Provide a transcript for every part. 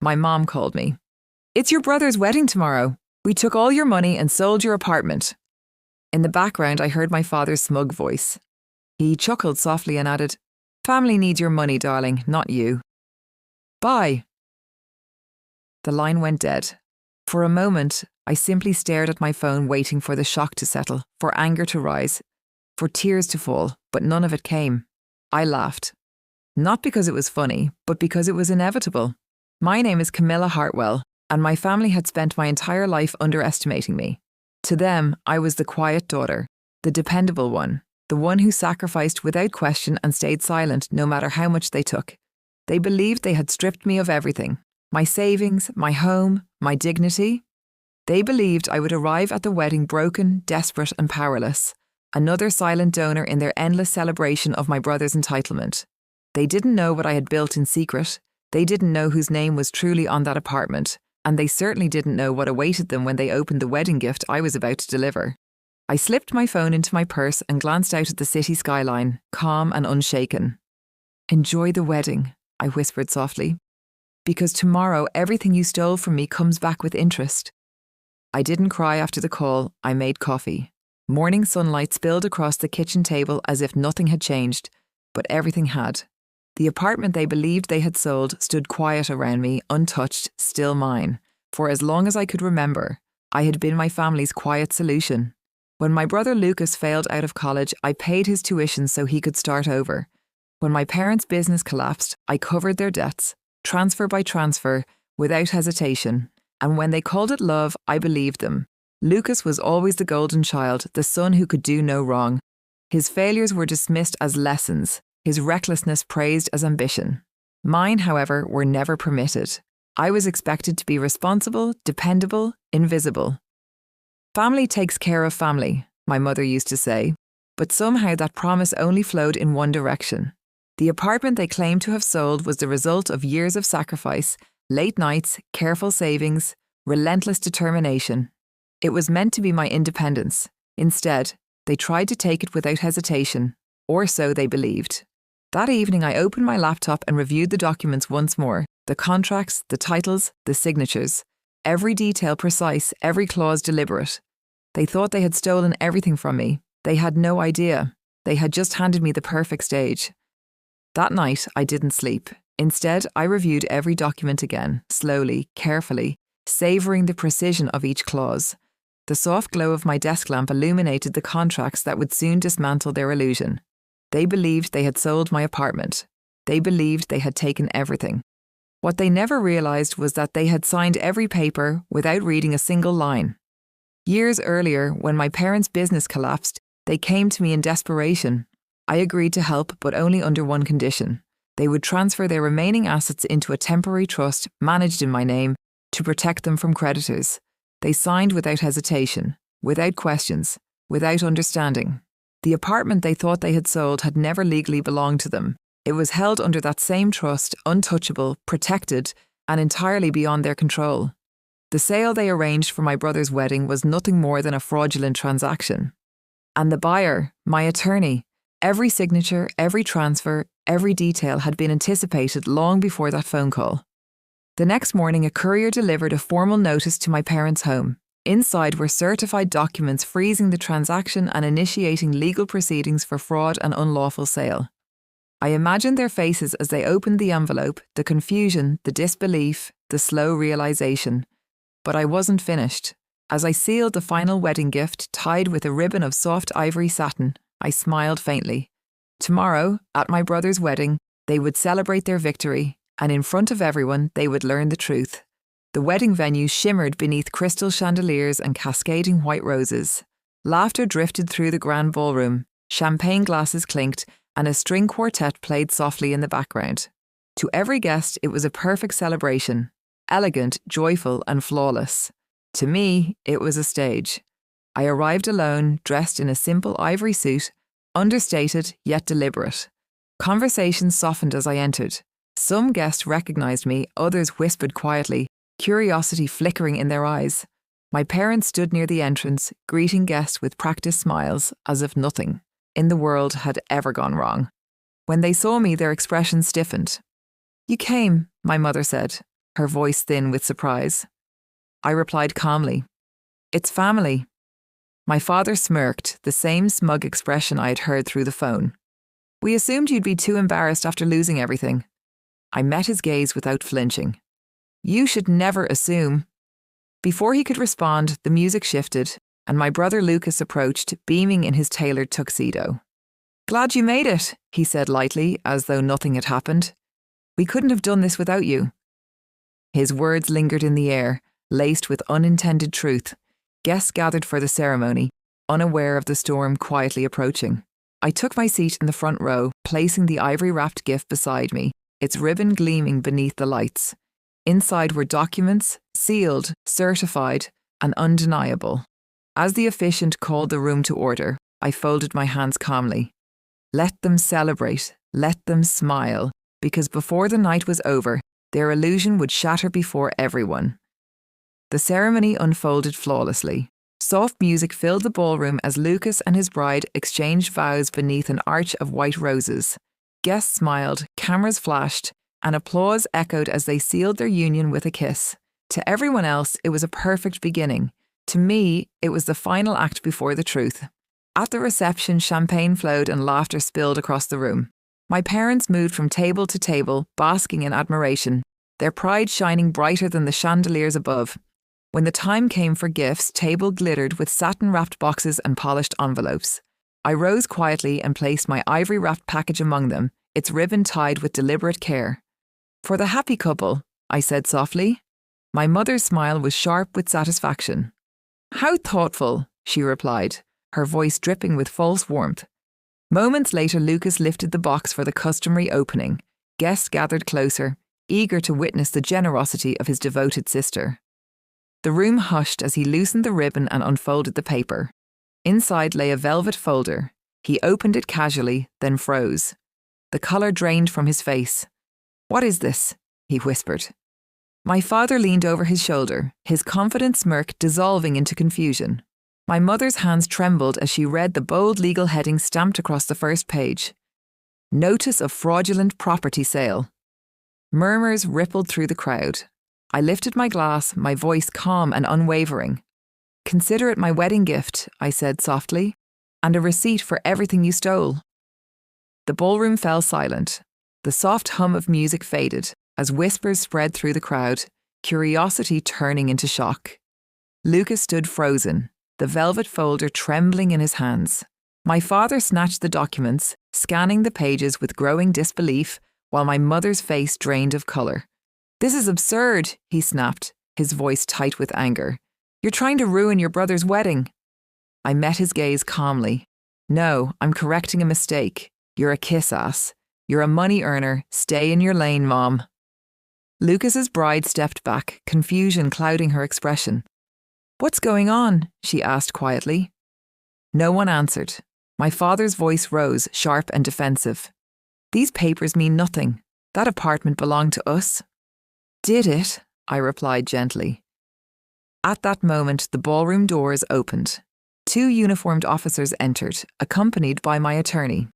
My mom called me. "It's your brother's wedding tomorrow. We took all your money and sold your apartment." In the background, I heard my father's smug voice. He chuckled softly and added, "Family needs your money, darling, not you. Bye." The line went dead. For a moment, I simply stared at my phone, waiting for the shock to settle, for anger to rise, for tears to fall, but none of it came. I laughed. Not because it was funny, but because it was inevitable. My name is Camilla Hartwell, and my family had spent my entire life underestimating me. To them, I was the quiet daughter, the dependable one, the one who sacrificed without question and stayed silent no matter how much they took. They believed they had stripped me of everything. My savings, my home, my dignity. They believed I would arrive at the wedding broken, desperate and powerless, another silent donor in their endless celebration of my brother's entitlement. They didn't know what I had built in secret. They didn't know whose name was truly on that apartment, and they certainly didn't know what awaited them when they opened the wedding gift I was about to deliver. I slipped my phone into my purse and glanced out at the city skyline, calm and unshaken. "Enjoy the wedding," I whispered softly. "Because tomorrow everything you stole from me comes back with interest." I didn't cry after the call. I made coffee. Morning sunlight spilled across the kitchen table as if nothing had changed, but everything had. The apartment they believed they had sold stood quiet around me, untouched, still mine. For as long as I could remember, I had been my family's quiet solution. When my brother Lucas failed out of college, I paid his tuition so he could start over. When my parents' business collapsed, I covered their debts, transfer by transfer, without hesitation. And when they called it love, I believed them. Lucas was always the golden child, the son who could do no wrong. His failures were dismissed as lessons, his recklessness praised as ambition. Mine, however, were never permitted. I was expected to be responsible, dependable, invisible. "Family takes care of family," my mother used to say, but somehow that promise only flowed in one direction. The apartment they claimed to have sold was the result of years of sacrifice, late nights, careful savings, relentless determination. It was meant to be my independence. Instead, they tried to take it without hesitation, or so they believed. That evening, I opened my laptop and reviewed the documents once more, the contracts, the titles, the signatures. Every detail precise, every clause deliberate. They thought they had stolen everything from me. They had no idea. They had just handed me the perfect stage. That night, I didn't sleep. Instead, I reviewed every document again, slowly, carefully, savouring the precision of each clause. The soft glow of my desk lamp illuminated the contracts that would soon dismantle their illusion. They believed they had sold my apartment. They believed they had taken everything. What they never realised was that they had signed every paper without reading a single line. Years earlier, when my parents' business collapsed, they came to me in desperation. I agreed to help, but only under one condition. They would transfer their remaining assets into a temporary trust managed in my name to protect them from creditors. They signed without hesitation, without questions, without understanding. The apartment they thought they had sold had never legally belonged to them. It was held under that same trust, untouchable, protected, and entirely beyond their control. The sale they arranged for my brother's wedding was nothing more than a fraudulent transaction. And the buyer, my attorney, every signature, every transfer, every detail had been anticipated long before that phone call. The next morning, a courier delivered a formal notice to my parents' home. Inside were certified documents freezing the transaction and initiating legal proceedings for fraud and unlawful sale. I imagined their faces as they opened the envelope, the confusion, the disbelief, the slow realization. But I wasn't finished. As I sealed the final wedding gift, tied with a ribbon of soft ivory satin, I smiled faintly. Tomorrow, at my brother's wedding, they would celebrate their victory, and in front of everyone, they would learn the truth. The wedding venue shimmered beneath crystal chandeliers and cascading white roses. Laughter drifted through the grand ballroom, champagne glasses clinked, and a string quartet played softly in the background. To every guest, it was a perfect celebration, elegant, joyful, and flawless. To me, it was a stage. I arrived alone, dressed in a simple ivory suit, understated yet deliberate. Conversation softened as I entered. Some guests recognized me, others whispered quietly, curiosity flickering in their eyes. My parents stood near the entrance, greeting guests with practiced smiles, as if nothing in the world had ever gone wrong. When they saw me, their expressions stiffened. "You came," my mother said. her voice thin with surprise. I replied calmly, "It's family." My father smirked, the same smug expression I had heard through the phone. "We assumed you'd be too embarrassed after losing everything." I met his gaze without flinching. "You should never assume." Before he could respond, the music shifted, and my brother Lucas approached, beaming in his tailored tuxedo. "Glad you made it," he said lightly, as though nothing had happened. "We couldn't have done this without you." His words lingered in the air, laced with unintended truth. Guests gathered for the ceremony, unaware of the storm quietly approaching. I took my seat in the front row, placing the ivory-wrapped gift beside me, its ribbon gleaming beneath the lights. Inside were documents, sealed, certified, and undeniable. As the officiant called the room to order, I folded my hands calmly. Let them celebrate, let them smile, because before the night was over, their illusion would shatter before everyone. The ceremony unfolded flawlessly. Soft music filled the ballroom as Lucas and his bride exchanged vows beneath an arch of white roses. Guests smiled, cameras flashed, and applause echoed as they sealed their union with a kiss. To everyone else, it was a perfect beginning. To me, it was the final act before the truth. At the reception, champagne flowed and laughter spilled across the room. My parents moved from table to table, basking in admiration, their pride shining brighter than the chandeliers above. When the time came for gifts, table glittered with satin-wrapped boxes and polished envelopes. I rose quietly and placed my ivory-wrapped package among them, its ribbon tied with deliberate care. "For the happy couple," I said softly. My mother's smile was sharp with satisfaction. "How thoughtful," she replied, her voice dripping with false warmth. Moments later, Lucas lifted the box for the customary opening. Guests gathered closer, eager to witness the generosity of his devoted sister. The room hushed as he loosened the ribbon and unfolded the paper. Inside lay a velvet folder. He opened it casually, then froze. The colour drained from his face. "What is this?" he whispered. My father leaned over his shoulder, his confident smirk dissolving into confusion. My mother's hands trembled as she read the bold legal heading stamped across the first page. Notice of fraudulent property sale. Murmurs rippled through the crowd. I lifted my glass, my voice calm and unwavering. "Consider it my wedding gift," I said softly, "and a receipt for everything you stole." The ballroom fell silent. The soft hum of music faded as whispers spread through the crowd, curiosity turning into shock. Lucas stood frozen, the velvet folder trembling in his hands. My father snatched the documents, scanning the pages with growing disbelief, while my mother's face drained of colour. "This is absurd," he snapped, his voice tight with anger. "You're trying to ruin your brother's wedding." I met his gaze calmly. "No, I'm correcting a mistake. You're a kiss-ass. You're a money earner. Stay in your lane, Mom." Lucas's bride stepped back, confusion clouding her expression. "What's going on?" she asked quietly. No one answered. My father's voice rose, sharp and defensive. "These papers mean nothing. That apartment belonged to us." "Did it?" I replied gently. At that moment, the ballroom doors opened. 2 uniformed officers entered, accompanied by my attorney.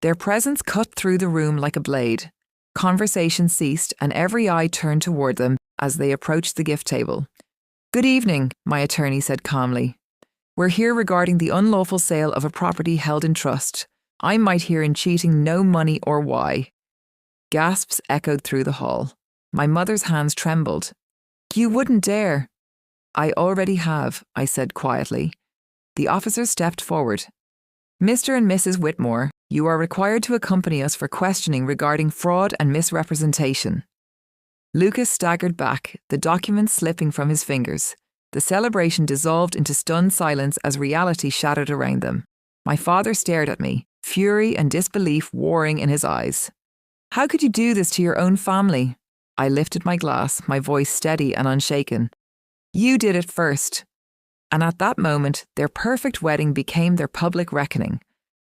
Their presence cut through the room like a blade. Conversation ceased, and every eye turned toward them as they approached the gift table. "Good evening," my attorney said calmly. "We're here regarding the unlawful sale of a property held in trust. I might hear in cheating no money or why." Gasps echoed through the hall. My mother's hands trembled. "You wouldn't dare." "I already have," I said quietly. The officer stepped forward. "Mr. and Mrs. Whitmore, you are required to accompany us for questioning regarding fraud and misrepresentation." Lucas staggered back, the documents slipping from his fingers. The celebration dissolved into stunned silence as reality shattered around them. My father stared at me, fury and disbelief warring in his eyes. "How could you do this to your own family?" I lifted my glass, my voice steady and unshaken. "You did it first." And at that moment, their perfect wedding became their public reckoning.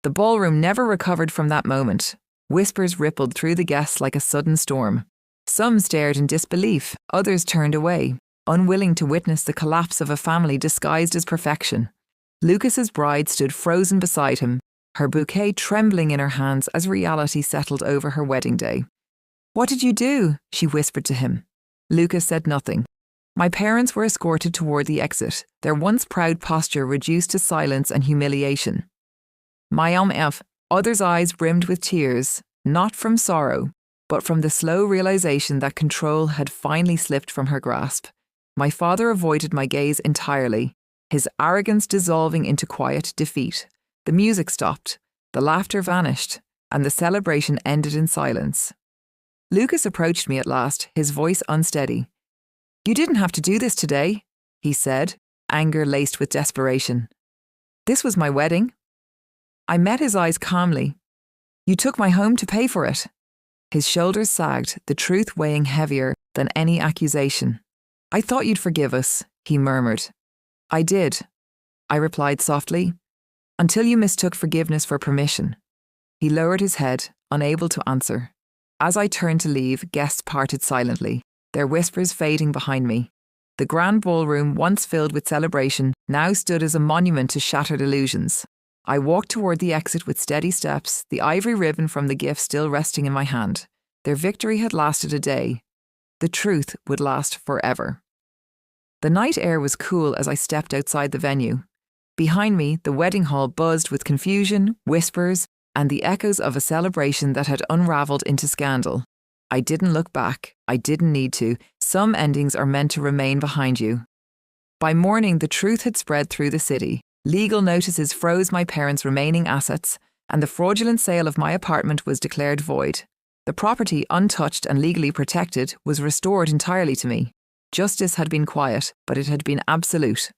The ballroom never recovered from that moment. Whispers rippled through the guests like a sudden storm. Some stared in disbelief, others turned away, unwilling to witness the collapse of a family disguised as perfection. Lucas's bride stood frozen beside him, her bouquet trembling in her hands as reality settled over her wedding day. "What did you do?" she whispered to him. Lucas said nothing. My parents were escorted toward the exit, their once proud posture reduced to silence and humiliation. Others' eyes brimmed with tears, not from sorrow, but from the slow realization that control had finally slipped from her grasp. My father avoided my gaze entirely, his arrogance dissolving into quiet defeat. The music stopped, the laughter vanished, and the celebration ended in silence. Lucas approached me at last, his voice unsteady. "You didn't have to do this today," he said, anger laced with desperation. "This was my wedding." I met his eyes calmly. "You took my home to pay for it." His shoulders sagged, the truth weighing heavier than any accusation. "I thought you'd forgive us," he murmured. "I did," I replied softly, "until you mistook forgiveness for permission." He lowered his head, unable to answer. As I turned to leave, guests parted silently, their whispers fading behind me. The grand ballroom, once filled with celebration, now stood as a monument to shattered illusions. I walked toward the exit with steady steps, the ivory ribbon from the gift still resting in my hand. Their victory had lasted a day. The truth would last forever. The night air was cool as I stepped outside the venue. Behind me, the wedding hall buzzed with confusion, whispers, and the echoes of a celebration that had unravelled into scandal. I didn't look back. I didn't need to. Some endings are meant to remain behind you. By morning, the truth had spread through the city. Legal notices froze my parents' remaining assets, and the fraudulent sale of my apartment was declared void. The property, untouched and legally protected, was restored entirely to me. Justice had been quiet, but it had been absolute.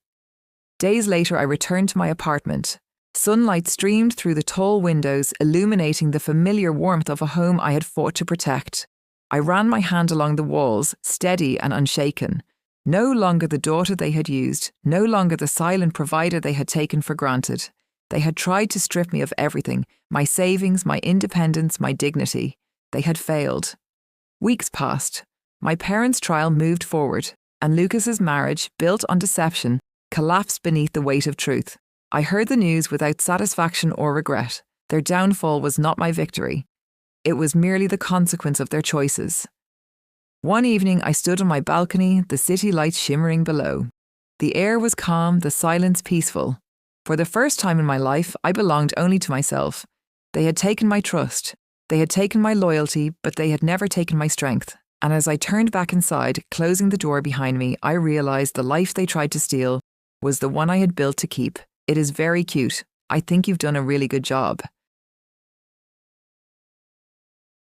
Days later, I returned to my apartment. Sunlight streamed through the tall windows, illuminating the familiar warmth of a home I had fought to protect. I ran my hand along the walls, steady and unshaken. No longer the daughter they had used, no longer the silent provider they had taken for granted. They had tried to strip me of everything, my savings, my independence, my dignity. They had failed. Weeks passed. My parents' trial moved forward, and Lucas's marriage, built on deception, collapsed beneath the weight of truth. I heard the news without satisfaction or regret. Their downfall was not my victory. It was merely the consequence of their choices. One evening I stood on my balcony, the city lights shimmering below. The air was calm, the silence peaceful. For the first time in my life, I belonged only to myself. They had taken my trust. They had taken my loyalty, but they had never taken my strength. And as I turned back inside, closing the door behind me, I realised the life they tried to steal was the one I had built to keep. It is very cute. I think you've done a really good job.